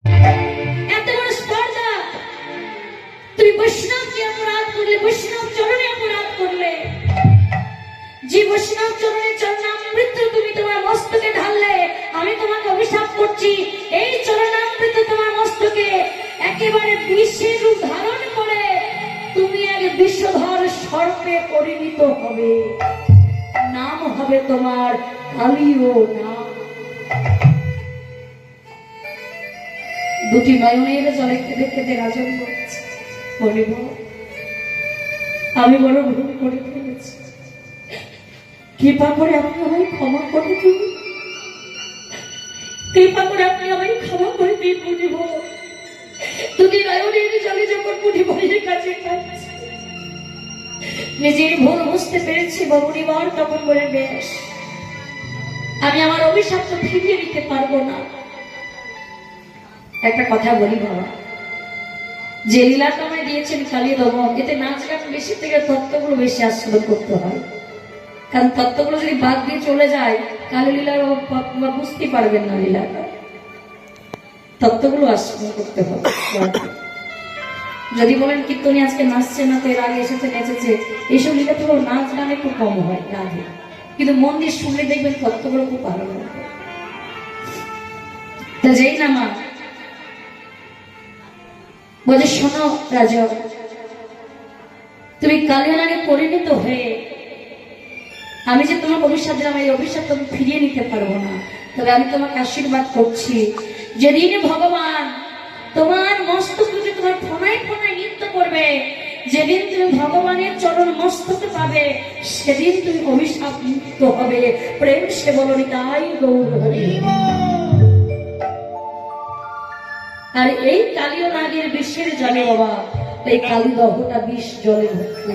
এত বড় স্পর্ধা, তুমি বৈষ্ণবকে অপরাধ করলে, বৈষ্ণব চরণে অপরাধ করলে, যে বৈষ্ণব চরণে চরণামৃত তুমি তোমার মস্তকে ঢাললে, আমি তোমাকে অভিশাপ করছি, এই চরণামৃত তোমার মস্তকে একেবারে বিষের রূপ ধারণ করে তুমি এক বিষধর সর্পে পরিণত হবে। নাম হবে তোমার কালীয় নাম। দুটি নয়নের জলে কেঁদে কেঁদে রাজন বলছে, বলিব আমি বড় ভুল করে ফেলেছি, কৃপা করে আপনি আমায় ক্ষমা করে দিন, কৃপা করে আপনি আমায় ক্ষমা করে দিন। বলিব দুটি নয়নের জলে যখন মুনিবরের কাছে কাঁদছে, নিজের ভুল বুঝতে পেরেছি মুনিবর তখন বলে, বেশ আমি আমার অভিশাপ তো ফিরিয়ে নিতে পারবো না। একটা কথা বলি বাবা, যে লীলাটা আমায় দিয়েছেন কালী দমন, এতে নাচ গান বেশি থেকে তত্ত্বগুলো বেশি আস্বাদন করতে হয়, কারণ তত্ত্বগুলো যদি বাদ দিয়ে চলে যায় কালী লীলার বুঝতে পারবেন না। লীলাটা তত্ত্বগুলো আস্বাদন করতে হবে। যদি বলেন কীর্তনী আজকে নাচছে না, তো এর আগে এসেছে নেচেছে, এইসব লীলা তো নাচ গান একটু কম হয় রাধে, কিন্তু মন দিয়ে শুনলে দেখবেন তত্ত্বগুলো খুব ভালো লাগবে। তা যেই না মা বলে, শোনো রাজা, তুমি কালিয়ার আগে পরিণত হয়ে আমি যে তোমার অভিশাপ দিলাম, এই অভিশাপ তুমি ফিরিয়ে নিতে পারবো না, তবে আমি তোমাকে আশীর্বাদ করছি, যেদিন ভগবান তোমার মস্তকে তোমার ফোনায় ফোনায় নৃত্য করবে, যেদিন তুমি ভগবানের চরণ মস্তকে পাবে, সেদিন তুমি অভিশাপ মুক্ত হবে। প্রেম সে বলনি তাই গৌর হরি। আর এই কালীয় নাগের বিষের জলে বাবা, এই কালী দহটা বিষ জলে ভর্তি।